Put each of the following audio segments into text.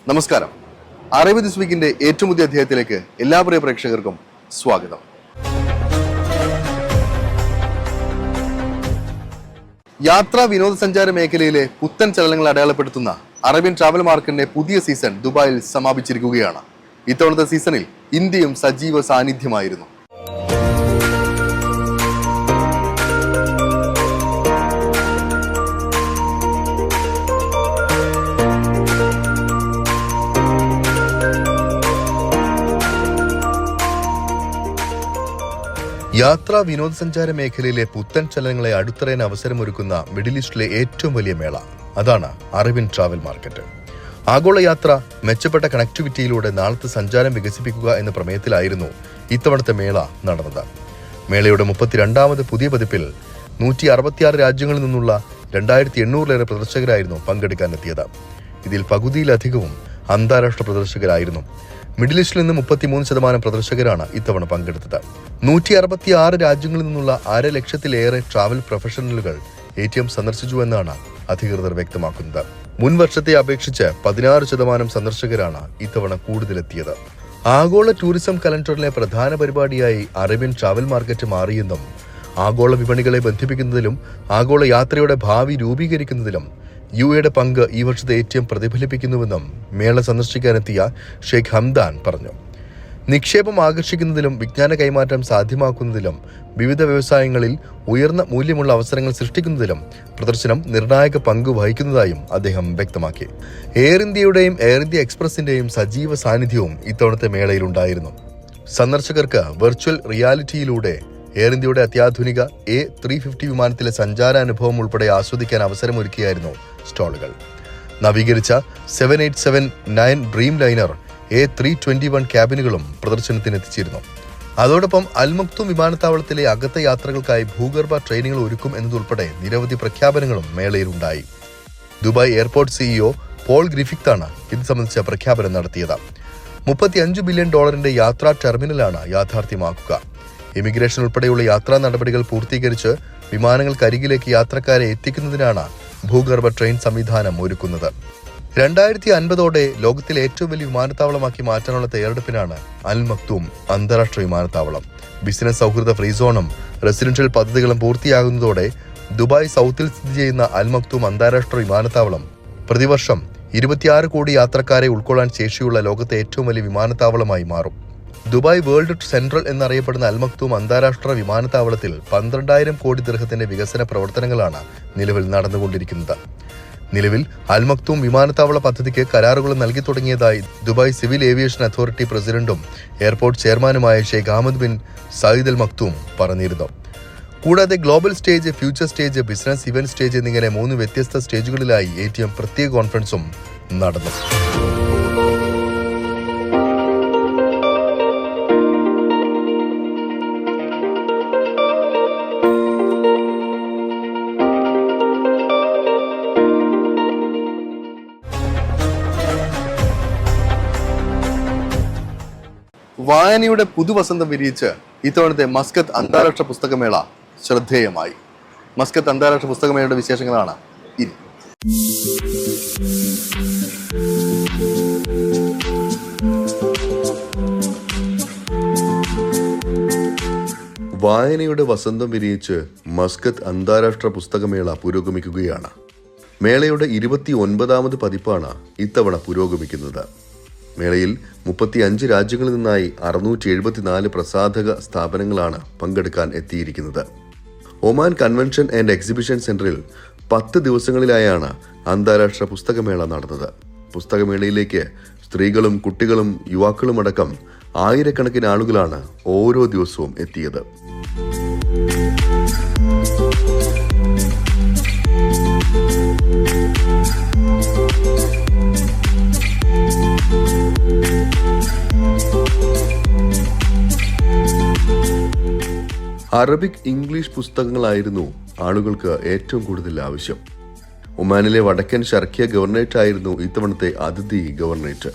നമസ്കാരം. അറബി ദിസ് വീക്കിന്റെ ഏറ്റവും പുതിയ അധ്യായത്തിലേക്ക് എല്ലാ പ്രിയ പ്രേക്ഷകർക്കും സ്വാഗതം. യാത്രാ വിനോദസഞ്ചാര മേഖലയിലെ പുത്തൻ ചലനങ്ങൾ അടയാളപ്പെടുത്തുന്ന അറേബ്യൻ ട്രാവൽ മാർക്കറ്റിന്റെ പുതിയ സീസൺ ദുബായിൽ സമാപിച്ചിരിക്കുകയാണ്. ഇത്തവണത്തെ സീസണിൽ ഇന്ത്യയും സജീവ സാന്നിധ്യമായിരുന്നു. യാത്രാ വിനോദസഞ്ചാര മേഖലയിലെ പുത്തൻ ചലനങ്ങളെ അടുത്തറിയാൻ അവസരമൊരുക്കുന്ന മിഡിൽ ഈസ്റ്റിലെ ഏറ്റവും വലിയ മേള, അതാണ് അറേബ്യൻ ട്രാവൽ മാർക്കറ്റ്. ആഗോള യാത്ര, മെച്ചപ്പെട്ട കണക്ടിവിറ്റിയിലൂടെ നാളത്തെ സഞ്ചാരം വികസിപ്പിക്കുക എന്ന പ്രമേയത്തിലായിരുന്നു ഇത്തവണത്തെ മേള നടന്നത്. മേളയുടെ 32ാമത് പുതിയ പതിപ്പിൽ 166 രാജ്യങ്ങളിൽ നിന്നുള്ള 2800-ലേറെ പ്രദർശകരായിരുന്നു പങ്കെടുക്കാനെത്തിയത്. ഇതിൽ പകുതിയിലധികവും അന്താരാഷ്ട്ര പ്രദർശകരായിരുന്നു. മിഡിൽ ഈസ്റ്റിൽ നിന്ന് 33% പ്രദർശകരാണ് ഇത്തവണ പങ്കെടുത്തത്. 166 രാജ്യങ്ങളിൽ നിന്നുള്ള 1.5 ലക്ഷത്തിലേറെ ട്രാവൽ പ്രൊഫഷണലുകൾ ATM സന്ദർശിച്ചുവെന്നാണ് അധികൃതർ വ്യക്തമാക്കുന്നത്. മുൻ വർഷത്തെ അപേക്ഷിച്ച് 16% സന്ദർശകരാണ് ഇത്തവണ കൂടുതലെത്തിയത്. ആഗോള ടൂറിസം കലണ്ടറിലെ പ്രധാന പരിപാടിയായി അറേബ്യൻ ട്രാവൽ മാർക്കറ്റ് മാറിയെന്നും ആഗോള വിപണികളെ ബന്ധിപ്പിക്കുന്നതിലും ആഗോള യാത്രയുടെ ഭാവി രൂപീകരിക്കുന്നതിലും UAEയുടെ പങ്ക് ഈ വർഷത്തെ ATM പ്രതിഫലിപ്പിക്കുന്നുവെന്നും മേള സന്ദർശിക്കാനെത്തിയ ഷെയ്ഖ് ഹംദാൻ പറഞ്ഞു. നിക്ഷേപം ആകർഷിക്കുന്നതിലും വിജ്ഞാന കൈമാറ്റം സാധ്യമാക്കുന്നതിലും വിവിധ വ്യവസായങ്ങളിൽ ഉയർന്ന മൂല്യമുള്ള അവസരങ്ങൾ സൃഷ്ടിക്കുന്നതിലും പ്രദർശനം നിർണായക പങ്ക് വഹിക്കുന്നതായും അദ്ദേഹം വ്യക്തമാക്കി. എയർ ഇന്ത്യയുടെയും എയർ ഇന്ത്യ എക്സ്പ്രസിന്റെയും സജീവ സാന്നിധ്യവും ഇത്തവണത്തെ മേളയിലുണ്ടായിരുന്നു. സന്ദർശകർക്ക് വെർച്വൽ റിയാലിറ്റിയിലൂടെ എയർ ഇന്ത്യയുടെ അത്യാധുനിക A350 വിമാനത്തിലെ സഞ്ചാരാനുഭവം ഉൾപ്പെടെ ആസ്വദിക്കാൻ അവസരമൊരുക്കിയായിരുന്നു സ്റ്റാളുകൾ. നവീകരിച്ച 787-9 ഡ്രീം ലൈനർ A321 ക്യാബിനുകളും പ്രദർശനത്തിനെത്തിച്ചിരുന്നു. അതോടൊപ്പം അൽ മക്തൂം വിമാനത്താവളത്തിലെ അകത്തെ യാത്രകൾക്കായി ഭൂഗർഭ ട്രെയിനുകൾ ഒരുക്കും എന്നതുൾപ്പെടെ നിരവധി പ്രഖ്യാപനങ്ങളും മേളയിലുണ്ടായി. ദുബായ് എയർപോർട്ട് CEO പോൾ ഗ്രിഫിത്താണ് ഇത് സംബന്ധിച്ച പ്രഖ്യാപനം നടത്തിയത്. $35 ബില്യൺ യാത്രാ ടെർമിനലാണ് യാഥാർത്ഥ്യമാക്കുക. ഇമിഗ്രേഷൻ ഉൾപ്പെടെയുള്ള യാത്രാ നടപടികൾ പൂർത്തീകരിച്ച് വിമാനങ്ങൾക്കരികിലേക്ക് യാത്രക്കാരെ എത്തിക്കുന്നതിനാണ് ഭൂഗർഭ ട്രെയിൻ സംവിധാനം ഒരുക്കുന്നത്. 2050ഓടെ ലോകത്തിലെ ഏറ്റവും വലിയ വിമാനത്താവളമാക്കി മാറ്റാനുള്ള തയ്യാറെടുപ്പിനാണ് അൽ മക്തൂം അന്താരാഷ്ട്ര വിമാനത്താവളം. ബിസിനസ് സൗഹൃദ ഫ്രീ സോണും റെസിഡൻഷ്യൽ പദ്ധതികളും പൂർത്തിയാകുന്നതോടെ ദുബായ് സൗത്തിൽ സ്ഥിതി ചെയ്യുന്ന അൽ മക്തൂം അന്താരാഷ്ട്ര വിമാനത്താവളം പ്രതിവർഷം 26 കോടി യാത്രക്കാരെ ഉൾക്കൊള്ളാൻ ശേഷിയുള്ള ലോകത്തെ ഏറ്റവും വലിയ വിമാനത്താവളമായി മാറും. ദുബായ് വേൾഡ് സെൻട്രൽ എന്നറിയപ്പെടുന്ന അൽ മക്തൂം അന്താരാഷ്ട്ര വിമാനത്താവളത്തിൽ 12,000 കോടി ദിർഹത്തിന്റെ വികസന പ്രവർത്തനങ്ങളാണ് നിലവിൽ നടന്നുകൊണ്ടിരിക്കുന്നത്. നിലവിൽ അൽ മക്തൂം വിമാനത്താവള പദ്ധതിക്ക് കരാറുകൾ നൽകി തുടങ്ങിയതായി ദുബായ് സിവിൽ ഏവിയേഷൻ അതോറിറ്റി പ്രസിഡന്റും എയർപോർട്ട് ചെയർമാനുമായ Sheikh Ahmed bin Saeed Al Maktoum പറഞ്ഞിരുന്നു. കൂടാതെ global stage, future stage, business event stage എന്നിങ്ങനെ 3 വ്യത്യസ്ത സ്റ്റേജുകളിലായി ATM പ്രത്യേക കോൺഫറൻസും നടന്നു. വായനയുടെ പുതുവസന്തം വിരിയിച്ച് ഇത്തവണത്തെ മസ്കത്ത് അന്താരാഷ്ട്ര പുസ്തകമേള ശ്രദ്ധേയമായി. മസ്കത്ത് അന്താരാഷ്ട്ര പുസ്തകമേളയുടെ വിശേഷങ്ങളാണ് ഇനി. വായനയുടെ വസന്തം വിരിയിച്ച് മസ്കത്ത് അന്താരാഷ്ട്ര പുസ്തകമേള പുരോഗമിക്കുകയാണ്. മേളയുടെ 29ാമത് പതിപ്പാണ് ഇത്തവണ പുരോഗമിക്കുന്നത്. മേളയിൽ 35 രാജ്യങ്ങളിൽ നിന്നായി 674 പ്രസാധക സ്ഥാപനങ്ങളാണ് പങ്കെടുക്കാൻ എത്തിയിരിക്കുന്നത്. ഒമാൻ കൺവെൻഷൻ ആൻഡ് എക്സിബിഷൻ സെന്ററിൽ 10 ദിവസങ്ങളിലായാണ് അന്താരാഷ്ട്ര പുസ്തകമേള നടന്നത്. പുസ്തകമേളയിലേക്ക് സ്ത്രീകളും കുട്ടികളും യുവാക്കളുമടക്കം ആയിരക്കണക്കിന് ആളുകളാണ് ഓരോ ദിവസവും എത്തിയത്. അറബിക്, ഇംഗ്ലീഷ് പുസ്തകങ്ങളായിരുന്നു ആളുകൾക്ക് ഏറ്റവും കൂടുതൽ ആവശ്യം. ഒമാനിലെ വടക്കൻ ഷർഖിയ ഗവർണറേറ്റ് ആയിരുന്നു ഇത്തവണത്തെ അതിഥി ഗവർണറേറ്റ്.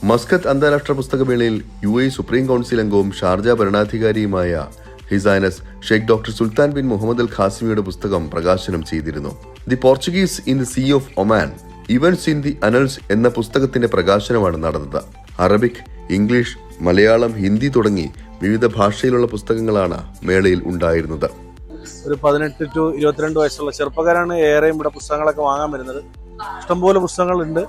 മസ്കത്ത് അന്താരാഷ്ട്ര പുസ്തകമേളയിൽ UAE സുപ്രീം കൗൺസിൽ അംഗവും ഷാർജ ഭരണാധികാരിയുമായ his highness Sheikh doctor Sultan bin Muhammad Al ഖാസിമിയുടെ പുസ്തകം പ്രകാശനം ചെയ്തിരുന്നു. The Portuguese in the sea of Oman events in the annals എന്ന പുസ്തകത്തിന്റെ പ്രകാശനമാണ് നടന്നത്. അറബിക്, ഇംഗ്ലീഷ്, മലയാളം, ഹിന്ദി തുടങ്ങി വിവിധ ഭാഷയിലുള്ള പുസ്തകങ്ങളാണ് മേളയിൽ ഉണ്ടായിരുന്നത്. ഒരു 18 to 22 വയസ്സുള്ള ചെറുപ്പക്കാരാണ് ഏറെയും ഇവിടെ പുസ്തകങ്ങളൊക്കെ വാങ്ങാൻ വരുന്നത്. ഇഷ്ടംപോലെ പുസ്തകങ്ങളുണ്ട്.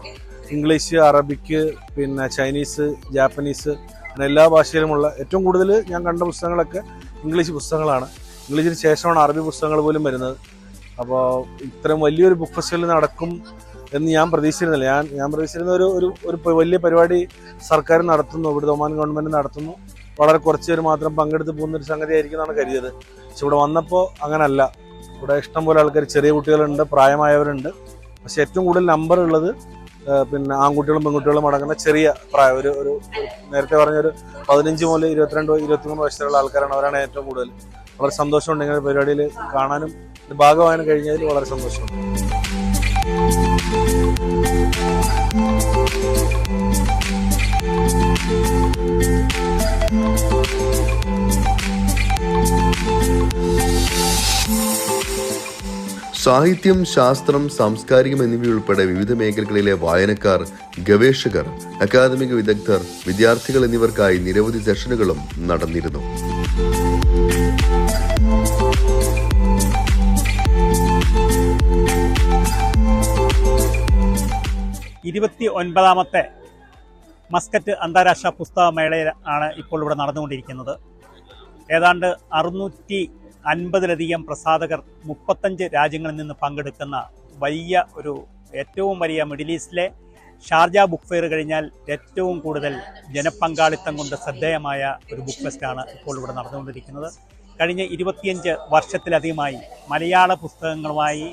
ഇംഗ്ലീഷ്, അറബിക്ക്, പിന്നെ ചൈനീസ്, ജാപ്പനീസ്, അങ്ങനെ എല്ലാ ഭാഷയിലുമുള്ള ഏറ്റവും കൂടുതൽ ഞാൻ കണ്ട പുസ്തകങ്ങളൊക്കെ ഇംഗ്ലീഷ് പുസ്തകങ്ങളാണ്. ഇംഗ്ലീഷിന് ശേഷമാണ് അറബി പുസ്തകങ്ങൾ പോലും വരുന്നത്. അപ്പോൾ ഇത്രയും വലിയൊരു ബുക്ക് ഫെസ്റ്റിവൽ നടക്കും എന്ന് ഞാൻ പ്രതീക്ഷിച്ചിരുന്നില്ല. ഞാൻ പ്രതീക്ഷിച്ചിരുന്ന ഒരു വലിയ പരിപാടി സർക്കാർ നടത്തുന്നു, ഇവിടുത്തെ ഒമാൻ ഗവൺമെൻറ് നടത്തുന്നു, വളരെ കുറച്ച് പേര് മാത്രം പങ്കെടുത്ത് പോകുന്നൊരു സംഗതി ആയിരിക്കും എന്നാണ് കരുതിയത്. പക്ഷെ ഇവിടെ വന്നപ്പോൾ അങ്ങനല്ല. ഇവിടെ ഇഷ്ടംപോലെ ആൾക്കാർ, ചെറിയ കുട്ടികളുണ്ട്, പ്രായമായവരുണ്ട്. പക്ഷെ ഏറ്റവും കൂടുതൽ നമ്പർ ഉള്ളത് പിന്നെ ആൺകുട്ടികളും പെൺകുട്ടികളും അടങ്ങുന്ന ചെറിയ പ്രായം, ഒരു നേരത്തെ പറഞ്ഞൊരു 15 മുതൽ 22, 23 വയസ്സുള്ള ആൾക്കാരാണ്. അവരാണ് ഏറ്റവും കൂടുതൽ. വളരെ സന്തോഷമുണ്ട് ഇങ്ങനെ പരിപാടിയിൽ കാണാനും ഭാഗമാകാനും കഴിഞ്ഞതിൽ വളരെ സന്തോഷമുണ്ട്. സാഹിത്യം, ശാസ്ത്രം, സാംസ്കാരികം എന്നിവയുൾപ്പെടെ വിവിധ മേഖലകളിലെ വായനക്കാർ, ഗവേഷകർ, അക്കാദമിക വിദഗ്ധർ, വിദ്യാർത്ഥികൾ എന്നിവർക്കായി നിരവധി സെഷനുകളും നടന്നിരുന്നു. 29ാമത്തെ മസ്കറ്റ് അന്താരാഷ്ട്ര പുസ്തകമേള ആണ് ഇപ്പോൾ ഇവിടെ നടന്നുകൊണ്ടിരിക്കുന്നത്. ഏതാണ്ട് 650-ലധികം പ്രസാധകർ 35 രാജ്യങ്ങളിൽ നിന്ന് പങ്കെടുക്കുന്ന ഏറ്റവും വലിയ മിഡിൽ ഈസ്റ്റിലെ ഷാർജ ബുക്ക് ഫെയർ കഴിഞ്ഞാൽ ഏറ്റവും കൂടുതൽ ജനപങ്കാളിത്തം കൊണ്ട് ശ്രദ്ധേയമായ ഒരു ബുക്ക് ഫെസ്റ്റാണ് ഇപ്പോൾ ഇവിടെ നടന്നുകൊണ്ടിരിക്കുന്നത്. കഴിഞ്ഞ 25 വർഷത്തിലധികമായി മലയാള പുസ്തകങ്ങളുമായി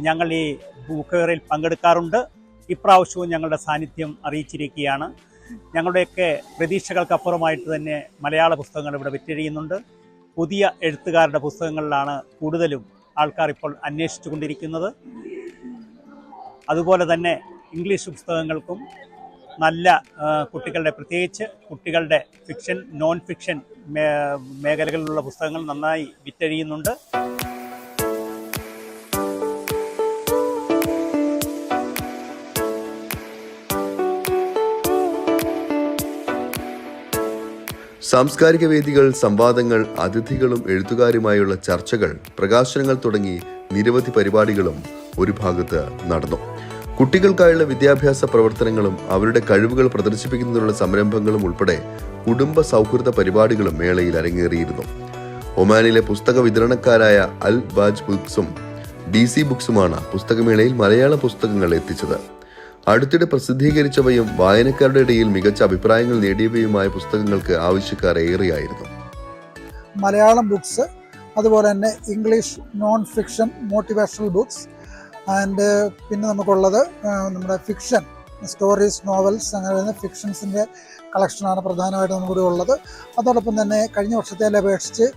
ഞങ്ങൾ ഈ ബുക്ക് ഫെയറിൽ പങ്കെടുക്കാറുണ്ട്. ഇപ്രാവശ്യവും ഞങ്ങളുടെ സാന്നിധ്യം അറിയിച്ചിരിക്കുകയാണ്. ഞങ്ങളുടെയൊക്കെ പ്രതീക്ഷകൾക്കപ്പുറമായിട്ട് തന്നെ മലയാള പുസ്തകങ്ങൾ ഇവിടെ വിറ്റഴിയുന്നുണ്ട്. പുതിയ എഴുത്തുകാരുടെ പുസ്തകങ്ങളിലാണ് കൂടുതലും ആൾക്കാർ ഇപ്പോൾ അന്വേഷിച്ചു കൊണ്ടിരിക്കുന്നത്. അതുപോലെ തന്നെ ഇംഗ്ലീഷ് പുസ്തകങ്ങൾക്കും നല്ല കുട്ടികളുടെ, പ്രത്യേകിച്ച് കുട്ടികളുടെ ഫിക്ഷൻ, നോൺ ഫിക്ഷൻ മേഖലകളിലുള്ള പുസ്തകങ്ങൾ നന്നായി വിറ്റഴിയുന്നുണ്ട്. സാംസ്കാരിക വേദികൾ, സംവാദങ്ങൾ, അതിഥികളും എഴുത്തുകാരുമായുള്ള ചർച്ചകൾ, പ്രകാശനങ്ങൾ തുടങ്ങി നിരവധി പരിപാടികളും ഒരു ഭാഗത്ത് നടന്നു. കുട്ടികൾക്കായുള്ള വിദ്യാഭ്യാസ പ്രവർത്തനങ്ങളും അവരുടെ കഴിവുകൾ പ്രദർശിപ്പിക്കുന്നതിനുള്ള സംരംഭങ്ങളും ഉൾപ്പെടെ കുടുംബ സൗഹൃദ പരിപാടികളും മേളയിൽ അരങ്ങേറിയിരുന്നു. ഒമാനിലെ പുസ്തക വിതരണക്കാരായ അൽ ബാജ് ബുക്സും DC ബുക്സുമാണ് പുസ്തകമേളയിൽ മലയാള പുസ്തകങ്ങൾ എത്തിച്ചത്. അടുത്തിടെ പ്രസിദ്ധീകരിച്ചവയും വായനക്കാരുടെ ഇടയിൽ മികച്ച അഭിപ്രായങ്ങൾ നേടിയവയുമായ പുസ്തകങ്ങൾക്ക് ആവശ്യക്കാർ ഏറെയായിരുന്നു. മലയാളം ബുക്സ്, അതുപോലെ തന്നെ English non fiction motivational books, and പിന്നെ നമുക്കുള്ളത് നമ്മുടെ ഫിക്ഷൻ, സ്റ്റോറീസ്, നോവൽസ്, അങ്ങനെ ഫിക്ഷൻസിൻ്റെ കളക്ഷനാണ് പ്രധാനമായിട്ട് നമുക്കിവിടെ ഉള്ളത്. അതോടൊപ്പം തന്നെ കഴിഞ്ഞ വർഷത്തെ അപേക്ഷിച്ച്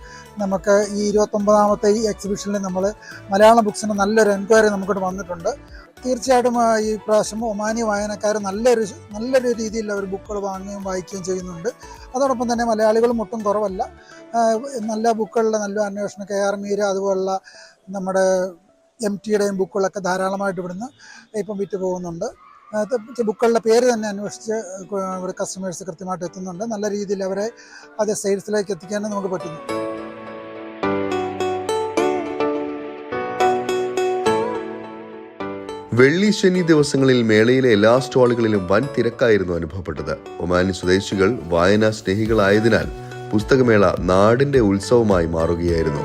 നമുക്ക് ഈ 29ാമത്തെ ഈ എക്സിബിഷനിൽ നമ്മൾ മലയാളം ബുക്സിന് നല്ലൊരു എൻക്വയറി നമുക്കിവിടെ വന്നിട്ടുണ്ട്. തീർച്ചയായിട്ടും ഈ പ്രാവശ്യം ഒമാനി വായനക്കാർ നല്ലൊരു രീതിയിൽ അവർ ബുക്കുകൾ വാങ്ങുകയും വായിക്കുകയും ചെയ്യുന്നുണ്ട്. അതോടൊപ്പം തന്നെ മലയാളികളും ഒട്ടും കുറവല്ല. നല്ല ബുക്കുകളുടെ നല്ല അന്വേഷണം, KR മീര അതുപോലുള്ള നമ്മുടെ MTയുടെയും ബുക്കുകളൊക്കെ ധാരാളമായിട്ട് ഇവിടുന്ന് ഇപ്പം വിറ്റ് പോകുന്നുണ്ട്. ബുക്കുകളുടെ പേര് തന്നെ അന്വേഷിച്ച് ഇവിടെ കസ്റ്റമേഴ്സ് കൃത്യമായിട്ട് എത്തുന്നുണ്ട്. നല്ല രീതിയിൽ അവരെ അത് സെയിൽസിലേക്ക് എത്തിക്കാനും നമുക്ക് പറ്റുന്നു. വെള്ളി, ശനി ദിവസങ്ങളിൽ മേളയിലെ എല്ലാ സ്റ്റാളുകളിലും വൻ തിരക്കായിരുന്നു അനുഭവപ്പെട്ടത്. ഒമാനി സ്വദേശികൾ വായനാ സ്നേഹികളായതിനാൽ പുസ്തകമേള നാടിന്റെ ഉത്സവമായി മാറുകയായിരുന്നു.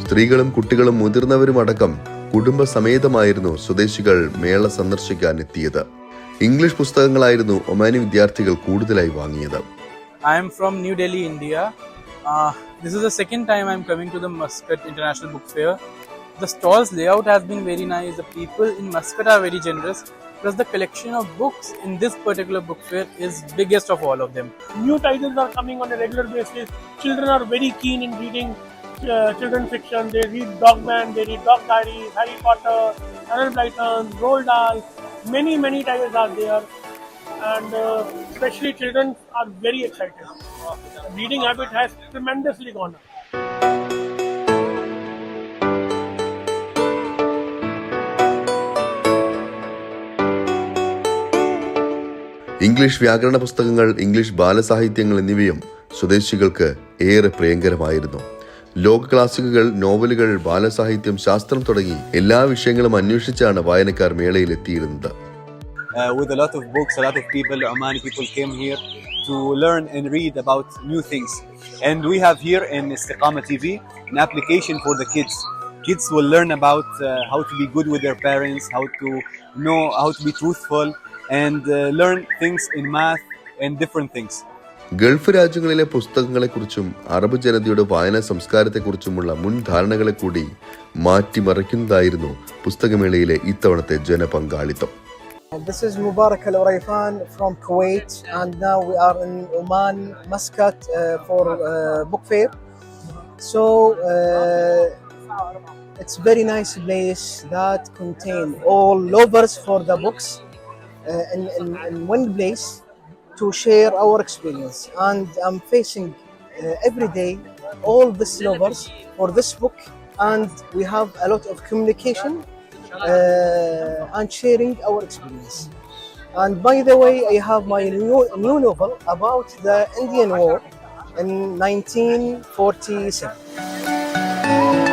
സ്ത്രീകളും കുട്ടികളും മുതിർന്നവരുമടക്കം കുടുംബസമേതമായിരുന്നു സ്വദേശികൾ മേള സന്ദർശിക്കാൻ എത്തിയത്. ഇംഗ്ലീഷ് പുസ്തകങ്ങളായിരുന്നു ഒമാനി വിദ്യാർത്ഥികൾ കൂടുതലായി വാങ്ങിയത്. I am from New Delhi, India. This is the second time I am coming to the Muscat International Book Fair. The stall's layout has been very nice. The people in Muscat are very generous. Plus the collection of books in this particular book fair is biggest of all of them. New titles are coming on a regular basis. Children are very keen in reading children fiction. They read Dogman, they read Dog Diaries, Harry Potter, Enid Blyton, Roald Dahl. Many titles are there. and especially children are very excited. The reading habit has tremendously gone up. English വ്യാകരണ പുസ്തകങ്ങൾ, English ബാലസാഹിത്യങ്ങൾ എന്നിവയും സ്വദേശികൾക്ക് ഏറെ പ്രിയങ്കരമായിരുന്നു. ലോക ക്ലാസിക്കുകൾ, നോവലുകൾ, ബാലസാഹിത്യം, ശാസ്ത്രം തുടങ്ങി എല്ലാ വിഷയങ്ങളും അന്വേഷിച്ചാണ് വായനക്കാർ മേളയിൽ എത്തിയിരുന്നത്. With a lot of books, a lot of people, Omani people came here to learn and read about new things. And we have here in Istiqama TV an application for the kids. Kids will learn about how to be good with their parents, how to know how to be truthful, and learn things in math and different things. Gulf രാജ്യങ്ങളിലെ പുസ്തകങ്ങളെക്കുറിച്ചും Arab ജനതയുടെ വായനാ സംസ്കാരത്തെക്കുറിച്ചുമുള്ള മുൻധാരണകളെ കൂടി മാറ്റിമറിക്കുന്നതായിരുന്നു പുസ്തകമേളയിലെ ഇത്തവണത്തെ ജനപങ്കാളിത്തം. This is Mubarak Al Uraifan from Kuwait, and now we are in Oman, Muscat, for book fair. So it's very nice place that contain all lovers for the books in one place to share our experience. And I'm facing every day all these lovers for this book, and we have a lot of communication and sharing our experience. And by the way, I have my new novel about the Indian War in 1947.